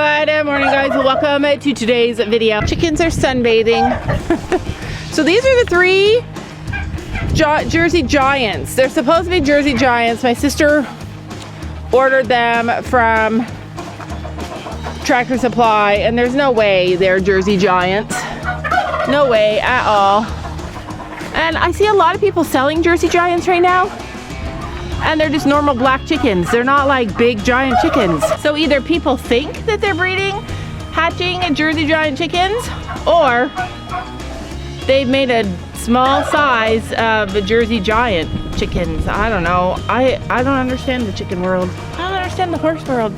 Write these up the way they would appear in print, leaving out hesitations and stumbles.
Good morning, guys. Welcome to today's video. Chickens are sunbathing. So these are the three Jersey Giants. They're supposed to be Jersey Giants. My sister ordered them from Tractor Supply, and there's no way they're Jersey Giants. No way at all. And I see a lot of people selling Jersey Giants right now, and they're just normal black chickens. They're not like big giant chickens. So either people think that they're breeding, hatching Jersey Giant chickens, or they've made a small size of the Jersey Giant chickens. I don't know. I don't understand the chicken world. I don't understand the horse world.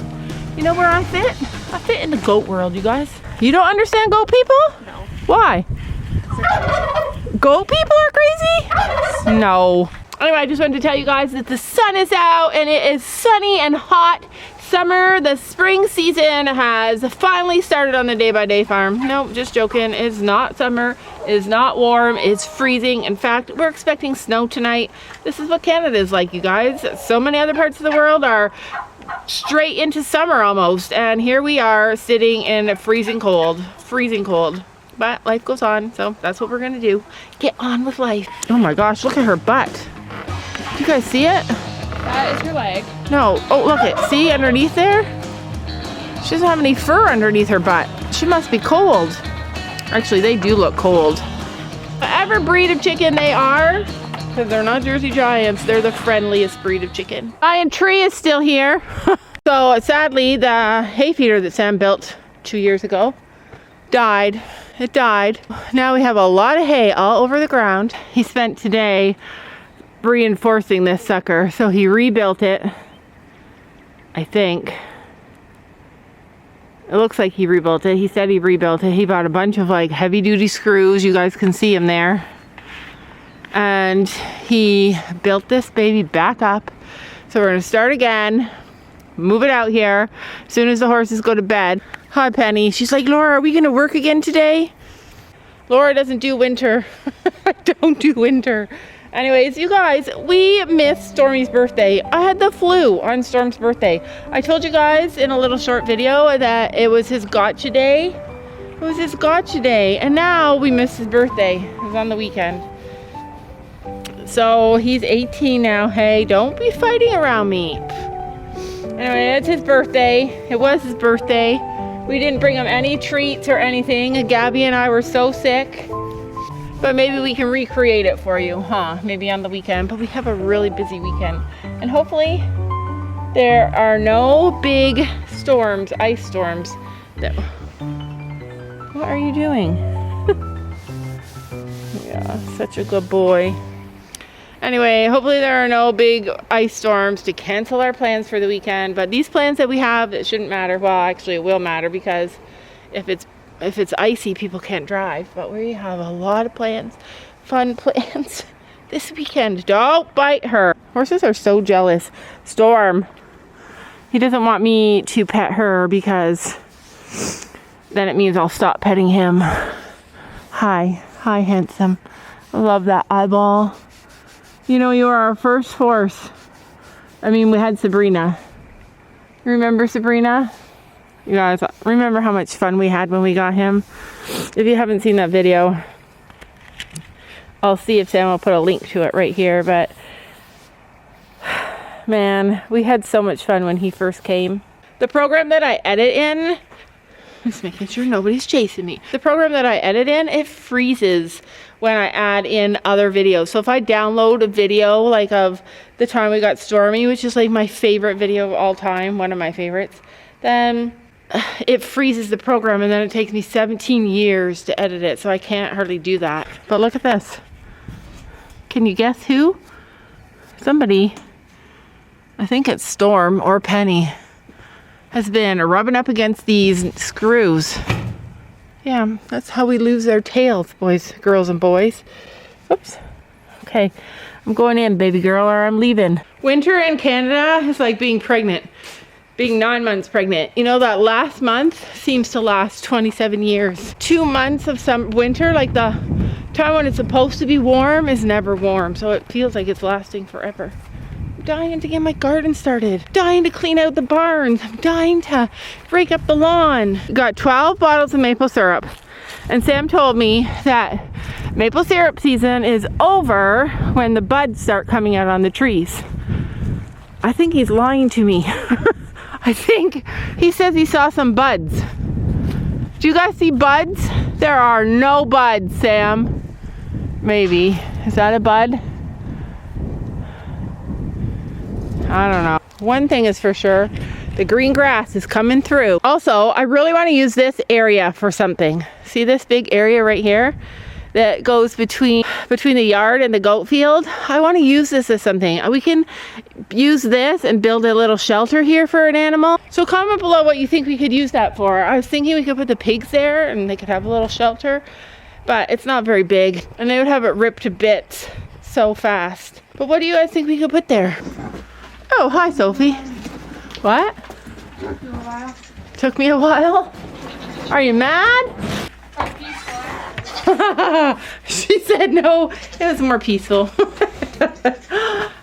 You know where I fit? I fit in the goat world, you guys. You don't understand goat people? No. Why? Goat people are crazy? No. Anyway, I just wanted to tell you guys that the sun is out and it is sunny and hot. Summer, the spring season has finally started on the Day by Day farm. No, just joking. It's not summer. It's not warm. It's freezing. In fact, we're expecting snow tonight. This is what Canada is like, you guys. So many other parts of the world are straight into summer almost. And here we are sitting in freezing cold. Freezing cold. But life goes on, so that's what we're gonna do. Get on with life. Oh my gosh, look at her butt. Do you guys see it? That is her leg. No. Oh, look it. See underneath there? She doesn't have any fur underneath her butt. She must be cold. Actually, they do look cold. Whatever breed of chicken they are, because they're not Jersey Giants, they're the friendliest breed of chicken. Giant tree is still here. So sadly, the hay feeder that Sam built 2 years ago died. It died. Now we have a lot of hay all over the ground. He spent today reinforcing this sucker, so he rebuilt it. I think it looks like he rebuilt it. He said he rebuilt it. He bought a bunch of like heavy duty screws. You guys can see him there. And he built this baby back up. So we're gonna start again, move it out here as soon as the horses go to bed. Hi Penny. She's like, Laura, are we gonna work again today? Laura doesn't do winter. I don't do winter. Anyways, you guys, we missed Stormy's birthday. I had the flu on Storm's birthday. I told you guys in a little short video that it was his gotcha day. It was his gotcha day. And now we missed his birthday. It was on the weekend. So he's 18 now. Hey, don't be fighting around me. Anyway, it's his birthday. It was his birthday. We didn't bring him any treats or anything. Gabby and I were so sick. But maybe we can recreate it for you, huh? Maybe on the weekend. But we have a really busy weekend. And hopefully there are no big storms, ice storms. What are you doing? Yeah, such a good boy. Anyway, hopefully there are no big ice storms to cancel our plans for the weekend. But these plans that we have, it shouldn't matter. Well, actually it will matter, because if it's icy, people can't drive. But we have a lot of plans, fun plans this weekend. Don't bite her. Horses are so jealous. Storm, he doesn't want me to pet her because then it means I'll stop petting him. Hi, handsome. I love that eyeball. You know, you were our first horse. I mean, we had Sabrina. Remember Sabrina? You guys, remember how much fun we had when we got him? If you haven't seen that video, I'll see if Sam will put a link to it right here. But man, we had so much fun when he first came. The program that I edit in, just making sure nobody's chasing me. The program that I edit in, it freezes when I add in other videos. So if I download a video like of the time we got Stormy, which is like my favorite video of all time, one of my favorites, then it freezes the program, and then it takes me 17 years to edit it, so I can't hardly do that. But look at this. Can you guess who? Somebody, I think it's Storm or Penny, has been rubbing up against these screws. Yeah, that's how we lose our tails, boys, girls and boys. Oops. Okay, I'm going in, baby girl, or I'm leaving. Winter in Canada is like being pregnant. Being 9 months pregnant. You know, that last month seems to last 27 years. 2 months of some winter, like the time when it's supposed to be warm, is never warm. So it feels like it's lasting forever. dying to get my garden started. Dying to clean out the barns. I'm dying to break up the lawn. Got 12 bottles of maple syrup. And Sam told me that maple syrup season is over when the buds start coming out on the trees. I think he's lying to me. I think he says he saw some buds. Do you guys see buds? There are no buds, Sam. Maybe. Is that a bud? I don't know. One thing is for sure, the green grass is coming through. Also, I really want to use this area for something. See this big area right here that goes between the yard and the goat field? I want to use this as something. We can use this and build a little shelter here for an animal. So comment below what you think we could use that for. I was thinking we could put the pigs there and they could have a little shelter, but it's not very big and they would have it ripped to bits so fast. But what do you guys think we could put there? Oh, hi Sophie. What? Took me a while. Took me a while? Are you mad? She said no, it was more peaceful.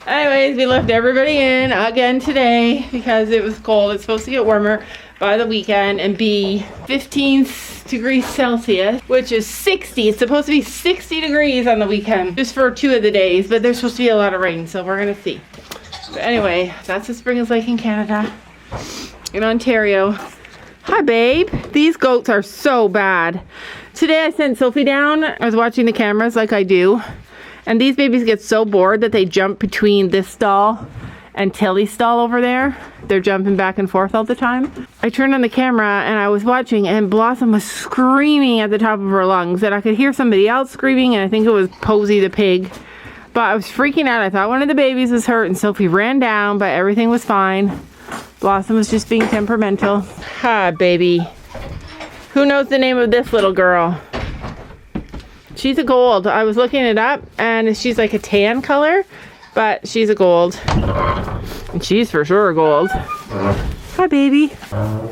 Anyways, we left everybody in again today because it was cold. It's supposed to get warmer by the weekend and be 15 degrees Celsius, which is 60. It's supposed to be 60 degrees on the weekend, just for 2 of the days, but there's supposed to be a lot of rain, so we're gonna see. But anyway, that's what spring is like in Canada, in Ontario. Hi babe, these goats are so bad. Today I sent Sophie down. I was watching the cameras like I do. And these babies get so bored that they jump between this stall and Tilly's stall over there. They're jumping back and forth all the time. I turned on the camera and I was watching and Blossom was screaming at the top of her lungs. And I could hear somebody else screaming and I think it was Posey the pig. But I was freaking out. I thought one of the babies was hurt and Sophie ran down, but everything was fine. Blossom was just being temperamental. Hi, baby. Who knows the name of this little girl? She's a gold. I was looking it up and she's like a tan color, but she's a gold. And she's for sure a gold. Hi, baby.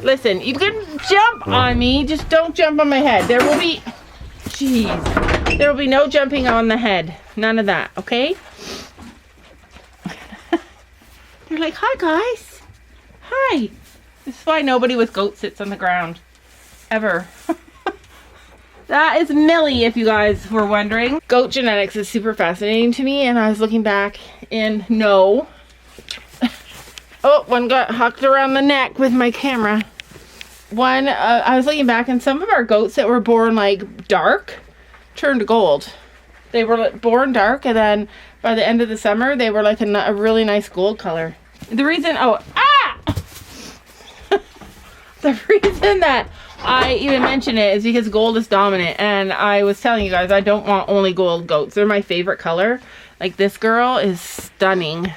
Listen, you can jump on me, just don't jump on my head. There will be, jeez, there will be no jumping on the head. None of that, okay? They're like, hi, guys. Hi. This is why nobody with goats sits on the ground. Ever. That is Millie, if you guys were wondering. Goat genetics is super fascinating to me, and I was looking back in no. Oh, one got hucked around the neck with my camera. One, I was looking back, and some of our goats that were born like dark turned gold. They were born dark, and then by the end of the summer, they were like a really nice gold color. The reason, the reason that I even mention it is because gold is dominant, and I was telling you guys I don't want only gold goats. They're my favorite color. Like this girl is stunning.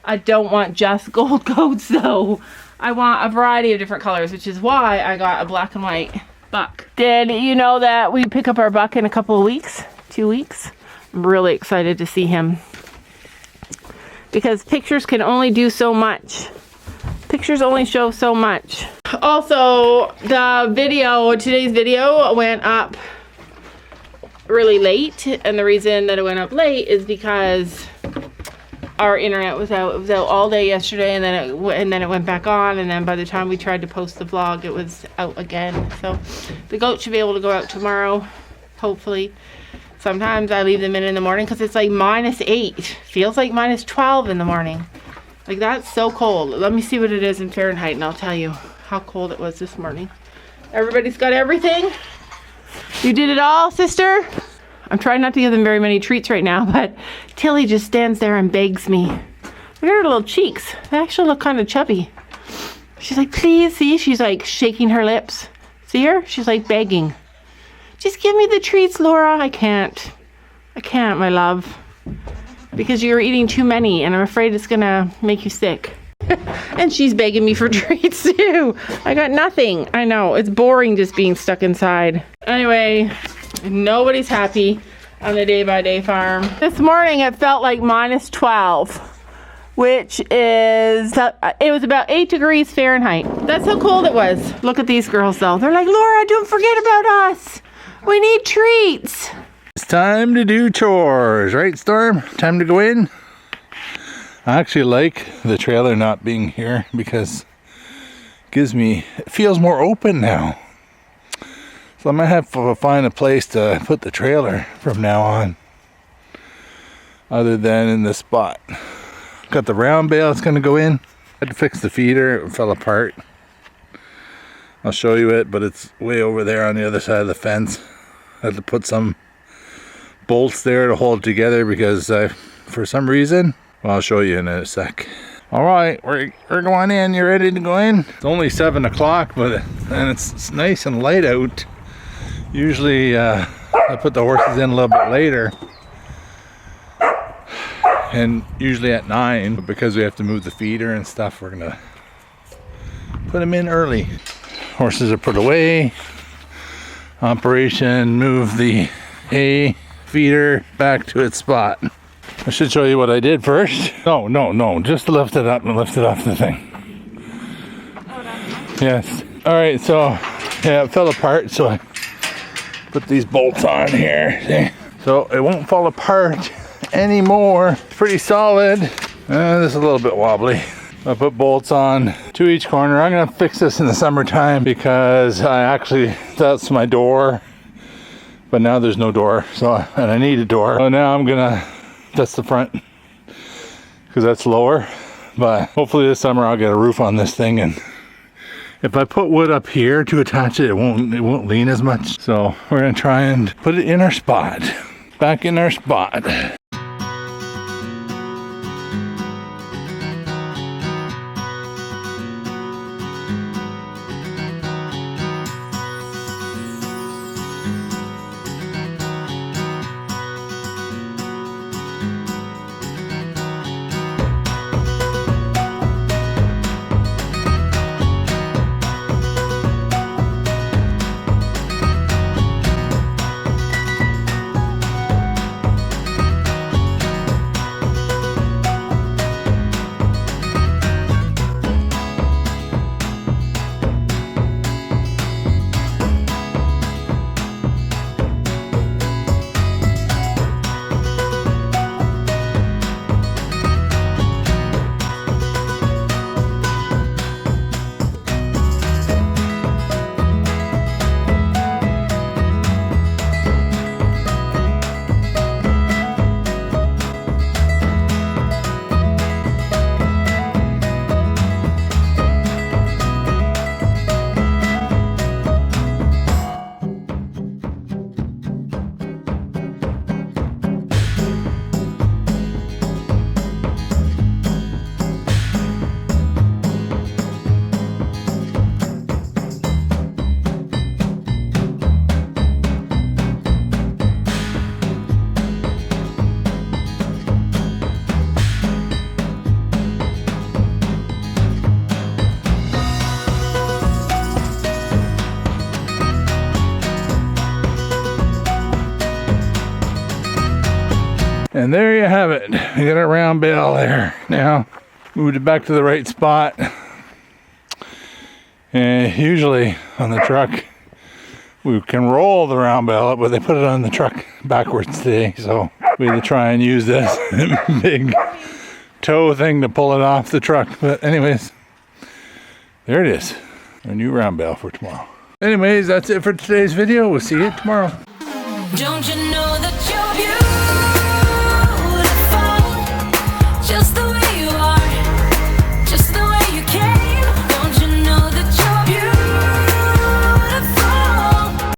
I don't want just gold goats though. I want a variety of different colors, which is why I got a black and white buck. Did you know that we pick up our buck in a couple of weeks? 2 weeks? I'm really excited to see him because pictures can only do so much. Pictures only show so much. Also, today's video went up really late, and the reason that it went up late is because our internet was out. It was out all day yesterday, and then it went back on, and then by the time we tried to post the vlog, it was out again. So the goat should be able to go out tomorrow, hopefully. Sometimes I leave them in the morning because it's like -8. Feels like -12 in the morning. Like, that's so cold. Let me see what it is in Fahrenheit and I'll tell you how cold it was this morning. Everybody's got everything? You did it all, sister? I'm trying not to give them very many treats right now, but Tilly just stands there and begs me. Look at her little cheeks. They actually look kind of chubby. She's like, please, see? She's like shaking her lips. See her? She's like begging. Just give me the treats, Laura. I can't. I can't, my love. Because you're eating too many and I'm afraid it's gonna make you sick. And she's begging me for treats too. I got nothing. I know, it's boring just being stuck inside. Anyway, nobody's happy on the day-by-day farm. This morning it felt like -12, which is, it was about 8 degrees Fahrenheit. That's how cold it was. Look at these girls though. They're like, Laura, don't forget about us. We need treats. It's time to do chores, right, Storm? Time to go in? I actually like the trailer not being here because it feels more open now. So I might have to find a place to put the trailer from now on, other than in this spot. Got the round bale it's gonna go in. I had to fix the feeder, it fell apart. I'll show you it, but it's way over there on the other side of the fence. I had to put some bolts there to hold it together because for some reason, well, I'll show you in a sec. All right, we're going in. You ready to go in? It's only 7 o'clock, and it's nice and light out. Usually I put the horses in a little bit later, and usually at 9, but because we have to move the feeder and stuff, we're gonna put them in early. Horses are put away. Operation move the hay feeder back to its spot. I should show you what I did first. No, just lift it up and lift it off the thing. Yes. All right, so yeah, it fell apart, so I put these bolts on here. See? So it won't fall apart anymore. Pretty solid. This is a little bit wobbly. I put bolts on to each corner. I'm gonna fix this in the summertime because that's my door, but now there's no door, and I need a door. So now that's the front because that's lower, but hopefully this summer I'll get a roof on this thing, and if I put wood up here to attach it, it won't lean as much. So we're gonna try and put it in our spot, back in our spot. And there you have it. We got our round bale there. Now, moved it back to the right spot. And usually on the truck, we can roll the round bale up, but they put it on the truck backwards today. So we had to try and use this big tow thing to pull it off the truck. But anyways, there it is. Our new round bale for tomorrow. Anyways, that's it for today's video. We'll see you tomorrow. Don't you know that you're beautiful?